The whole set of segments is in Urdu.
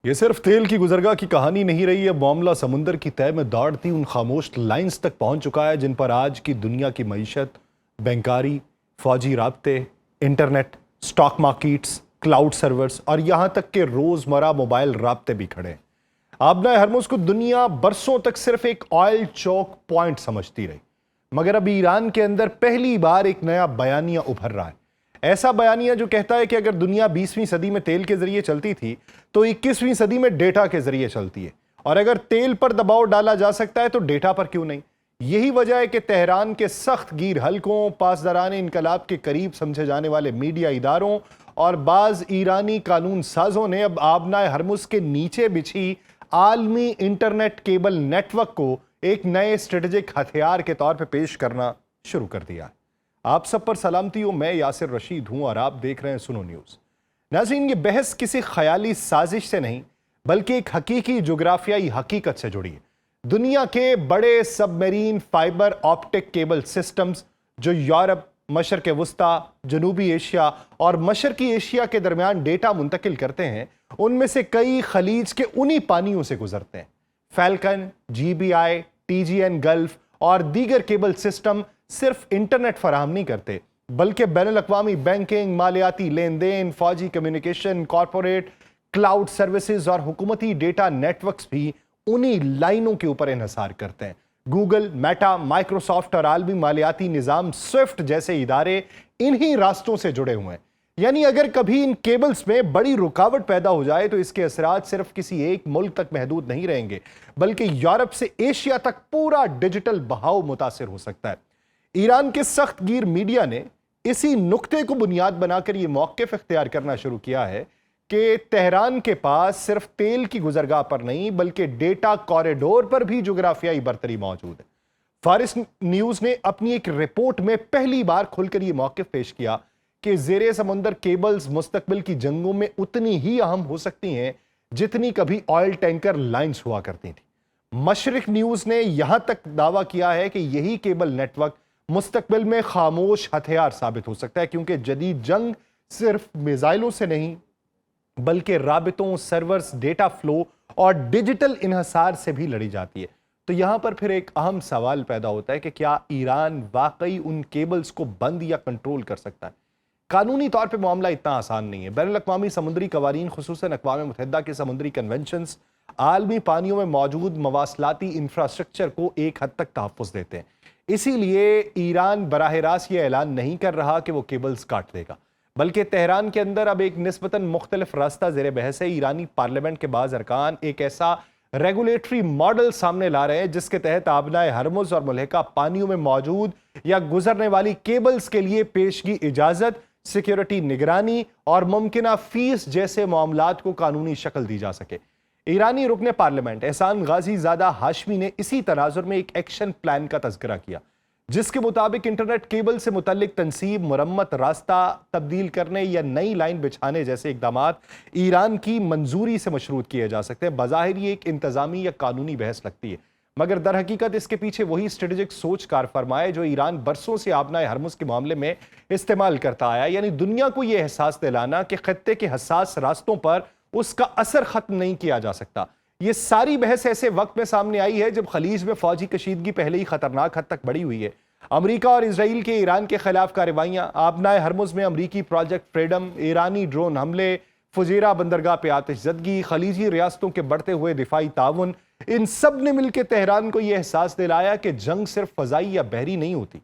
یہ صرف تیل کی گزرگاہ کی کہانی نہیں رہی ہے، معاملہ سمندر کی تہہ میں دوڑتی ان خاموش لائنز تک پہنچ چکا ہے جن پر آج کی دنیا کی معیشت، بینکاری، فوجی رابطے، internet, stock markets, cloud servers اور یہاں تک کہ روزمرہ موبائل رابطے بھی کھڑے ہیں۔ آبنائے ہرمز کو دنیا برسوں تک صرف ایک آئل چوک پوائنٹ سمجھتی رہی، مگر اب ایران کے اندر پہلی بار ایک نیا بیانیہ ابھر رہا ہے۔ ایسا بیانیہ جو کہتا ہے کہ اگر دنیا 20ویں صدی میں تیل کے ذریعے چلتی تھی تو 21ویں صدی میں ڈیٹا کے ذریعے چلتی ہے، اور اگر تیل پر دباؤ ڈالا جا سکتا ہے تو ڈیٹا پر کیوں نہیں؟ یہی وجہ ہے کہ تہران کے سخت گیر حلقوں، پاسداران انقلاب کے قریب سمجھے جانے والے میڈیا اداروں اور بعض ایرانی قانون سازوں نے اب آبنائے ہرمز کے نیچے بچھی عالمی انٹرنیٹ کیبل نیٹ ورک کو ایک نئے اسٹریٹجک ہتھیار کے طور پہ پیش کرنا شروع کر دیا ہے۔ آپ سب پر سلامتی ہو، میں یاسر رشید ہوں اور آپ دیکھ رہے ہیں سنو نیوز۔ ناظرین، یہ بحث کسی خیالی سازش سے نہیں بلکہ ایک حقیقی جغرافیائی حقیقت سے جڑی ہے۔ دنیا کے بڑے سب marine fibre optic cable systems جو یورپ، مشرق وسطیٰ، جنوبی ایشیا اور مشرقی ایشیا کے درمیان ڈیٹا منتقل کرتے ہیں، ان میں سے کئی خلیج کے انہی پانیوں سے گزرتے ہیں۔ فیلکن، جی بی آئی، ٹی جی این گلف اور دیگر کیبل سسٹم صرف انٹرنیٹ فراہم نہیں کرتے بلکہ بین الاقوامی بینکنگ، مالیاتی لین دین، فوجی کمیونیکیشن، کارپوریٹ کلاؤڈ سروسز اور حکومتی ڈیٹا نیٹ ورکس بھی انہی لائنوں کے اوپر انحصار کرتے ہیں۔ گوگل، میٹا، مائکروسافٹ اور عالمی مالیاتی نظام سوئفٹ جیسے ادارے انہی راستوں سے جڑے ہوئے ہیں۔ یعنی اگر کبھی ان کیبلز میں بڑی رکاوٹ پیدا ہو جائے تو اس کے اثرات صرف کسی ایک ملک تک محدود نہیں رہیں گے بلکہ یورپ سے ایشیا تک پورا ڈیجیٹل بہاؤ متاثر ہو سکتا ہے۔ ایران کے سخت گیر میڈیا نے اسی نقطے کو بنیاد بنا کر یہ موقف اختیار کرنا شروع کیا ہے کہ تہران کے پاس صرف تیل کی گزرگاہ پر نہیں بلکہ ڈیٹا کوریڈور پر بھی جغرافیائی برتری موجود ہے۔ فارس نیوز نے اپنی ایک رپورٹ میں پہلی بار کھل کر یہ موقف پیش کیا کہ زیر سمندر کیبلز مستقبل کی جنگوں میں اتنی ہی اہم ہو سکتی ہیں جتنی کبھی آئل ٹینکر لائنز ہوا کرتی تھیں۔ مشرق نیوز نے یہاں تک دعویٰ کیا ہے کہ یہی کیبل نیٹ ورک مستقبل میں خاموش ہتھیار ثابت ہو سکتا ہے، کیونکہ جدید جنگ صرف میزائلوں سے نہیں بلکہ رابطوں، سرورز، ڈیٹا فلو اور ڈیجیٹل انحصار سے بھی لڑی جاتی ہے۔ تو یہاں پر پھر ایک اہم سوال پیدا ہوتا ہے کہ کیا ایران واقعی ان کیبلز کو بند یا کنٹرول کر سکتا ہے؟ قانونی طور پہ معاملہ اتنا آسان نہیں ہے۔ بین الاقوامی سمندری قوانین، خصوصاً اقوام متحدہ کے سمندری کنونشنز، عالمی پانیوں میں موجود مواصلاتی انفراسٹرکچر کو ایک حد تک تحفظ دیتے ہیں۔ اسی لیے ایران براہ راست یہ اعلان نہیں کر رہا کہ وہ کیبلز کاٹ دے گا، بلکہ تہران کے اندر اب ایک نسبتاً مختلف راستہ زیر بحث ہے۔ ایرانی پارلیمنٹ کے بعض ارکان ایک ایسا ریگولیٹری ماڈل سامنے لا رہے ہیں جس کے تحت آبنائے ہرمز اور ملحقہ پانیوں میں موجود یا گزرنے والی کیبلز کے لیے پیشگی اجازت، سیکیورٹی نگرانی اور ممکنہ فیس جیسے معاملات کو قانونی شکل دی جا سکے۔ ایرانی رکن پارلیمنٹ احسان غازی زادہ ہاشمی نے اسی تناظر میں ایک ایکشن پلان کا تذکرہ کیا جس کے مطابق انٹرنیٹ کیبل سے متعلق تنصیب، مرمت، راستہ تبدیل کرنے یا نئی لائن بچھانے جیسے اقدامات ایران کی منظوری سے مشروط کیے جا سکتے ہیں۔ بظاہر یہ ایک انتظامی یا قانونی بحث لگتی ہے، مگر در حقیقت اس کے پیچھے وہی اسٹریٹجک سوچ کار فرما ہے جو ایران برسوں سے آبنائے ہرمز کے معاملے میں استعمال کرتا آیا، یعنی دنیا کو یہ احساس دلانا کہ خطے کے حساس راستوں پر اس کا اثر ختم نہیں کیا جا سکتا۔ یہ ساری بحث ایسے وقت میں سامنے آئی ہے جب خلیج میں فوجی کشیدگی پہلے ہی خطرناک حد تک بڑھی ہوئی ہے۔ امریکہ اور اسرائیل کے ایران کے خلاف کارروائیاں، آبنائے ہرمز میں امریکی پروجیکٹ فریڈم، ایرانی ڈرون حملے، فجیرہ بندرگاہ پہ آتش زدگی، خلیجی ریاستوں کے بڑھتے ہوئے دفاعی تعاون، ان سب نے مل کے تہران کو یہ احساس دلایا کہ جنگ صرف فضائی یا بحری نہیں ہوتی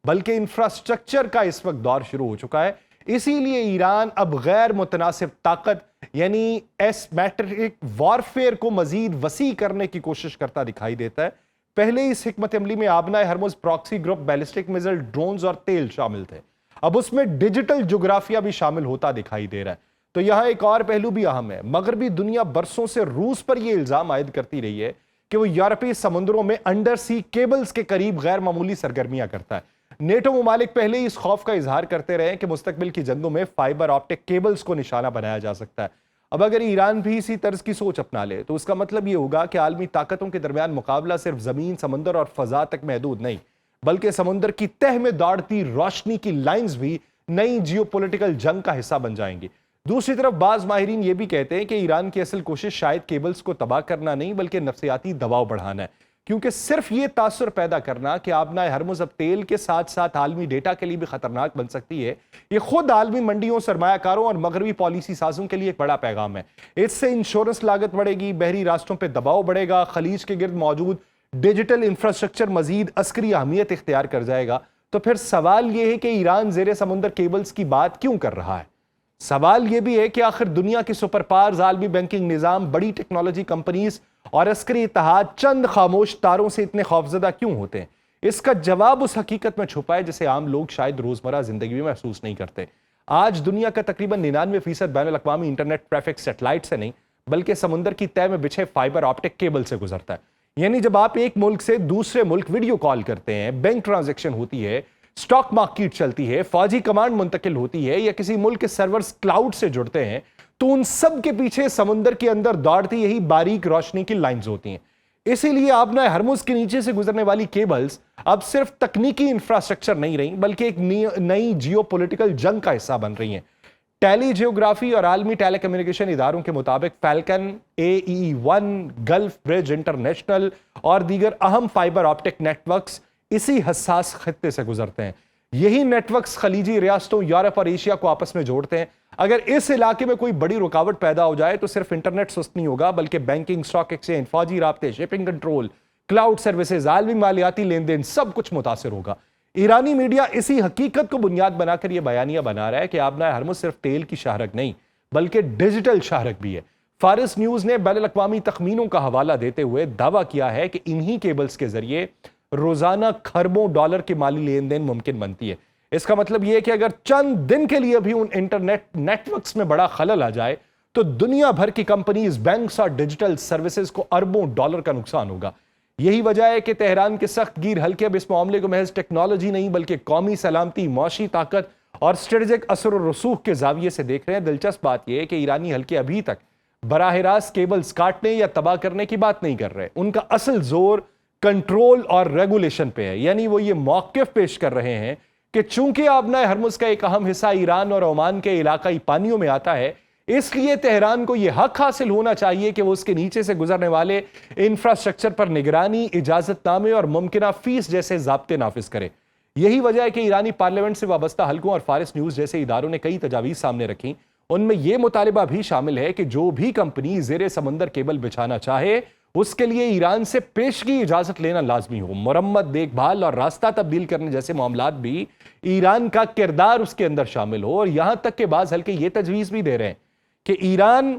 بلکہ انفراسٹرکچر کا اس وقت دور شروع ہو چکا ہے۔ اسی لیے ایران اب غیر متناسب طاقت یعنی ایسمیٹرک وارفیئر کو مزید وسیع کرنے کی کوشش کرتا دکھائی دیتا ہے۔ پہلے اس حکمت عملی میں آبنائے ہرمز proxy group, ballistic missile, drones اور تیل شامل تھے، اب اس میں ڈیجیٹل جغرافیہ بھی شامل ہوتا دکھائی دے رہا ہے۔ تو یہاں ایک اور پہلو بھی اہم ہے۔ مغربی دنیا برسوں سے روس پر یہ الزام عائد کرتی رہی ہے کہ وہ یورپی سمندروں میں انڈر سی کیبلز کے قریب غیر معمولی سرگرمیاں کرتا ہے۔ نیٹو ممالک پہلے ہی اس خوف کا اظہار کرتے رہے کہ مستقبل کی جنگوں میں فائبر آپٹک کیبلز کو نشانہ بنایا جا سکتا ہے۔ اب اگر ایران بھی اسی طرز کی سوچ اپنا لے تو اس کا مطلب یہ ہوگا کہ عالمی طاقتوں کے درمیان مقابلہ صرف زمین، سمندر اور فضا تک محدود نہیں بلکہ سمندر کی تہہ میں دوڑتی روشنی کی لائنز بھی نئی جیو پولیٹیکل جنگ کا حصہ بن جائیں گی۔ دوسری طرف بعض ماہرین یہ بھی کہتے ہیں کہ ایران کی اصل کوشش شاید کیبلز کو تباہ کرنا نہیں بلکہ نفسیاتی دباؤ بڑھانا ہے، کیونکہ صرف یہ تاثر پیدا کرنا کہ آبنائے ہرمز اب تیل کے ساتھ ساتھ عالمی ڈیٹا کے لیے بھی خطرناک بن سکتی ہے، یہ خود عالمی منڈیوں، سرمایہ کاروں اور مغربی پالیسی سازوں کے لیے ایک بڑا پیغام ہے۔ اس سے انشورنس لاگت بڑھے گی، بحری راستوں پہ دباؤ بڑھے گا، خلیج کے گرد موجود ڈیجیٹل انفراسٹرکچر مزید عسکری اہمیت اختیار کر جائے گا۔ تو پھر سوال یہ ہے کہ ایران زیر سمندر کیبلز کی بات کیوں کر رہا ہے؟ سوال یہ بھی ہے کہ آخر دنیا کی سپر پاورز، عالمی بینکنگ نظام، بڑی ٹیکنالوجی کمپنیز اور عسکری اتحاد چند خاموش تاروں سے اتنے خوفزدہ کیوں ہوتے ہیں؟ اس کا جواب اس حقیقت میں چھپا ہے جسے عام لوگ شاید روزمرہ زندگی میں محسوس نہیں کرتے۔ آج دنیا کا تقریباً 99% بین الاقوامی انٹرنیٹ ٹریفک سیٹلائٹ سے نہیں بلکہ سمندر کی تہہ میں بچھے فائبر آپٹک کیبل سے گزرتا ہے۔ یعنی جب آپ ایک ملک سے دوسرے ملک ویڈیو کال کرتے ہیں، بینک ٹرانزیکشن ہوتی ہے، سٹاک مارکیٹ چلتی ہے، فوجی کمانڈ منتقل ہوتی ہے یا کسی ملک کے سرورز کلاؤڈ سے جڑتے ہیں، تو ان سب کے پیچھے سمندر کے اندر دوڑتی یہی باریک روشنی کی لائنز ہوتی ہیں۔ اسی لیے آبنائے ہرمز کے نیچے سے گزرنے والی کیبلز اب صرف تکنیکی انفراسٹرکچر نہیں رہیں بلکہ ایک نئی جیو پولیٹیکل جنگ کا حصہ بن رہی ہیں۔ ٹیلی جیوگرافی اور عالمی ٹیلی کمیونیکیشن اداروں کے مطابق فیلکن، AE1، گلف برج انٹرنیشنل اور دیگر اہم فائبر آپٹک نیٹ ورکس اسی حساس خطے سے گزرتے ہیں۔ یہی نیٹ ورکس خلیجی ریاستوں، یورپ اور ایشیا کو آپس میں جوڑتے ہیں۔ اگر اس علاقے میں کوئی بڑی رکاوٹ پیدا ہو جائے تو صرف انٹرنیٹ سست نہیں ہوگا بلکہ بینکنگ، اسٹاک ایکسچینج، فوجی رابطے، شپنگ کنٹرول، کلاؤڈ سروسز، عالمی مالیاتی لین دین سب کچھ متاثر ہوگا۔ ایرانی میڈیا اسی حقیقت کو بنیاد بنا کر یہ بیانیہ بنا رہا ہے کہ آبنائے ہرمز صرف تیل کی شاہرگ نہیں بلکہ ڈیجیٹل شاہرگ بھی ہے۔ فارس نیوز نے بین الاقوامی تخمینوں کا حوالہ دیتے ہوئے دعویٰ کیا ہے کہ انہی کیبلز کے ذریعے روزانہ کھربوں ڈالر کی مالی لین دین ممکن بنتی ہے۔ اس کا مطلب یہ ہے کہ اگر چند دن کے لیے بھی ان انٹرنیٹ نیٹ ورکس میں بڑا خلل آ جائے تو دنیا بھر کی کمپنیز، بینکس اور ڈیجیٹل سروسز کو اربوں ڈالر کا نقصان ہوگا۔ یہی وجہ ہے کہ تہران کے سخت گیر حلقے اب اس معاملے کو محض ٹیکنالوجی نہیں بلکہ قومی سلامتی، معاشی طاقت اور اسٹریٹجک اثر و رسوخ کے زاویے سے دیکھ رہے ہیں۔ دلچسپ بات یہ ہے کہ ایرانی حلقے ابھی تک براہ راست کیبلز کاٹنے یا تباہ کرنے کی بات نہیں کر رہے۔ ان کا اصل زور کنٹرول اور ریگولیشن پہ ہے، یعنی وہ یہ موقف پیش کر رہے ہیں کہ چونکہ آبنائے ہرمز کا ایک اہم حصہ ایران اور عمان کے علاقائی پانیوں میں آتا ہے، اس لیے تہران کو یہ حق حاصل ہونا چاہیے کہ وہ اس کے نیچے سے گزرنے والے انفراسٹرکچر پر نگرانی، اجازت نامے اور ممکنہ فیس جیسے ضابطے نافذ کرے۔ یہی وجہ ہے کہ ایرانی پارلیمنٹ سے وابستہ حلقوں اور فارس نیوز جیسے اداروں نے کئی تجاویز سامنے رکھیں۔ ان میں یہ مطالبہ بھی شامل ہے کہ جو بھی کمپنی زیر سمندر کیبل بچھانا چاہے اس کے لیے ایران سے پیشگی اجازت لینا لازمی ہو۔ مرمت، دیکھ بھال اور راستہ تبدیل کرنے جیسے معاملات بھی ایران کا کردار اس کے اندر شامل ہو، اور یہاں تک کہ بعض حلقے یہ تجویز بھی دے رہے ہیں کہ ایران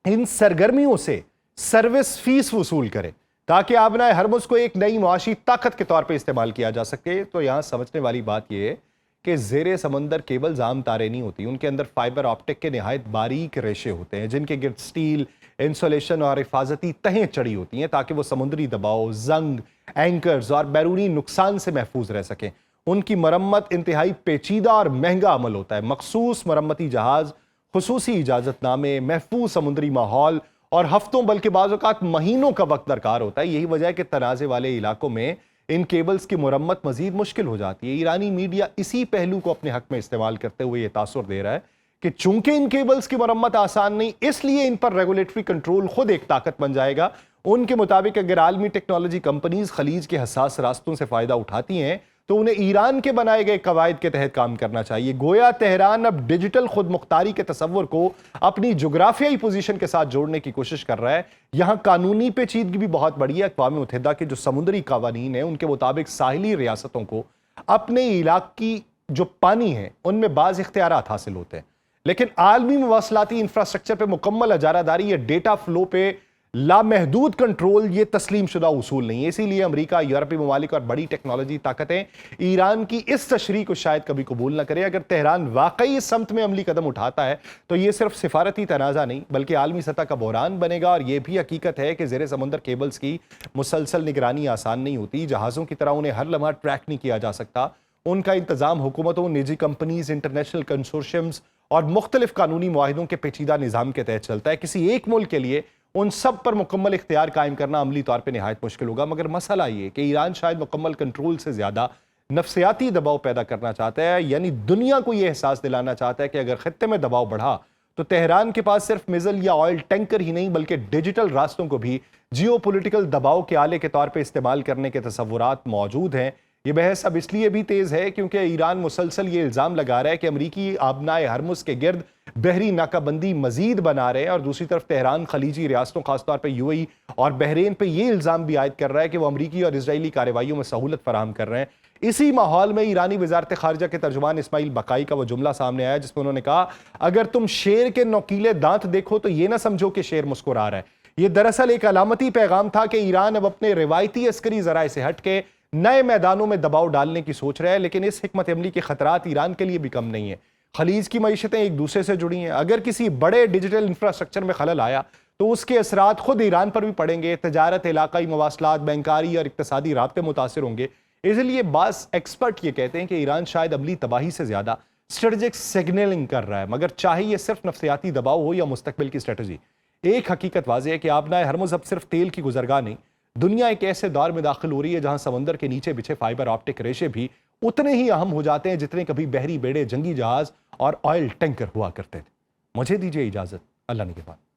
ان سرگرمیوں سے سروس فیس وصول کرے تاکہ آبنائے ہرمز کو ایک نئی معاشی طاقت کے طور پہ استعمال کیا جا سکے۔ تو یہاں سمجھنے والی بات یہ ہے کہ زیر سمندر کیبلز عام تاریں نہیں ہوتی، ان کے اندر فائبر آپٹک کے نہایت باریک ریشے ہوتے ہیں جن کے گرد سٹیل، انسولیشن اور حفاظتی تہیں چڑھی ہوتی ہیں تاکہ وہ سمندری دباؤ، زنگ، اینکرز اور بیرونی نقصان سے محفوظ رہ سکیں۔ ان کی مرمت انتہائی پیچیدہ اور مہنگا عمل ہوتا ہے۔ مخصوص مرمتی جہاز، خصوصی اجازت نامے، محفوظ سمندری ماحول اور ہفتوں بلکہ بعض اوقات مہینوں کا وقت درکار ہوتا ہے۔ یہی وجہ ہے کہ تنازع والے علاقوں میں ان کیبلز کی مرمت مزید مشکل ہو جاتی ہے۔ ایرانی میڈیا اسی پہلو کو اپنے حق میں استعمال کرتے ہوئے یہ تاثر دے رہا ہے کہ چونکہ ان کیبلز کی مرمت آسان نہیں، اس لیے ان پر ریگولیٹری کنٹرول خود ایک طاقت بن جائے گا۔ ان کے مطابق اگر عالمی ٹیکنالوجی کمپنیز خلیج کے حساس راستوں سے فائدہ اٹھاتی ہیں تو انہیں ایران کے بنائے گئے قواعد کے تحت کام کرنا چاہیے۔ گویا تہران اب ڈیجیٹل خود مختاری کے تصور کو اپنی جغرافیائی پوزیشن کے ساتھ جوڑنے کی کوشش کر رہا ہے۔ یہاں قانونی پیچیدگی بھی بہت بڑی ہے۔ اقوام متحدہ کے جو سمندری قوانین ہیں ان کے مطابق ساحلی ریاستوں کو اپنے علاقے کی جو پانی ہیں ان میں بعض اختیارات حاصل ہوتے ہیں، لیکن عالمی مواصلاتی انفراسٹرکچر پہ مکمل اجارہ داری یا ڈیٹا فلو پہ لامحدود کنٹرول یہ تسلیم شدہ اصول نہیں ہے۔ اسی لیے امریکہ، یورپی ممالک اور بڑی ٹیکنالوجی طاقتیں ایران کی اس تشریح کو شاید کبھی قبول نہ کریں۔ اگر تہران واقعی اس سمت میں عملی قدم اٹھاتا ہے تو یہ صرف سفارتی تنازع نہیں بلکہ عالمی سطح کا بحران بنے گا۔ اور یہ بھی حقیقت ہے کہ زیر سمندر کیبلز کی مسلسل نگرانی آسان نہیں ہوتی۔ جہازوں کی طرح انہیں ہر لمحہ ٹریک نہیں کیا جا سکتا۔ ان کا انتظام حکومتوں، نجی کمپنیز، انٹرنیشنل کنسورشیمز اور مختلف قانونی معاہدوں کے پیچیدہ نظام کے تحت چلتا ہے۔ کسی ایک ملک کے لیے ان سب پر مکمل اختیار قائم کرنا عملی طور پہ نہایت مشکل ہوگا۔ مگر مسئلہ یہ کہ ایران شاید مکمل کنٹرول سے زیادہ نفسیاتی دباؤ پیدا کرنا چاہتا ہے، یعنی دنیا کو یہ احساس دلانا چاہتا ہے کہ اگر خطے میں دباؤ بڑھا تو تہران کے پاس صرف میزل یا آئل ٹینکر ہی نہیں بلکہ ڈیجیٹل راستوں کو بھی جیو پولیٹیکل دباؤ کے آلے کے طور پہ استعمال کرنے کے تصورات موجود ہیں۔ یہ بحث اب اس لیے بھی تیز ہے کیونکہ ایران مسلسل یہ الزام لگا رہا ہے کہ امریکی آبنائے ہرمز کے گرد بحری ناکہ بندی مزید بنا رہے ہیں، اور دوسری طرف تہران خلیجی ریاستوں خاص طور پہ یو اے ای اور بحرین پہ یہ الزام بھی عائد کر رہا ہے کہ وہ امریکی اور اسرائیلی کارروائیوں میں سہولت فراہم کر رہے ہیں۔ اسی ماحول میں ایرانی وزارت خارجہ کے ترجمان اسماعیل بقائی کا وہ جملہ سامنے آیا جس میں انہوں نے کہا، اگر تم شیر کے نوکیلے دانت دیکھو تو یہ نہ سمجھو کہ شیر مسکرا رہا ہے۔ یہ دراصل ایک علامتی پیغام تھا کہ ایران اب اپنے روایتی عسکری ذرائع سے ہٹ کے نئے میدانوں میں دباؤ ڈالنے کی سوچ رہا ہے، لیکن اس حکمت عملی کے خطرات ایران کے لیے بھی کم نہیں ہیں۔ خلیج کی معیشتیں ایک دوسرے سے جڑی ہیں، اگر کسی بڑے ڈیجیٹل انفراسٹرکچر میں خلل آیا تو اس کے اثرات خود ایران پر بھی پڑیں گے۔ تجارت، علاقائی مواصلات، بینکاری اور اقتصادی رابطے متاثر ہوں گے۔ اس لیے بعض ایکسپرٹ یہ کہتے ہیں کہ ایران شاید عملی تباہی سے زیادہ اسٹریٹجک سگنلنگ کر رہا ہے، مگر چاہے یہ صرف نفسیاتی دباؤ ہو یا مستقبل کی اسٹریٹجی، ایک حقیقت واضح ہے کہ آبنائے ہرمز اب صرف تیل کی گزرگاہ نہیں، دنیا ایک ایسے دور میں داخل ہو رہی ہے جہاں سمندر کے نیچے بچھے فائبر آپٹک ریشے بھی اتنے ہی اہم ہو جاتے ہیں جتنے کبھی بحری بیڑے، جنگی جہاز اور آئل ٹینکر ہوا کرتے تھے۔ مجھے دیجیے اجازت، اللہ نگہبان۔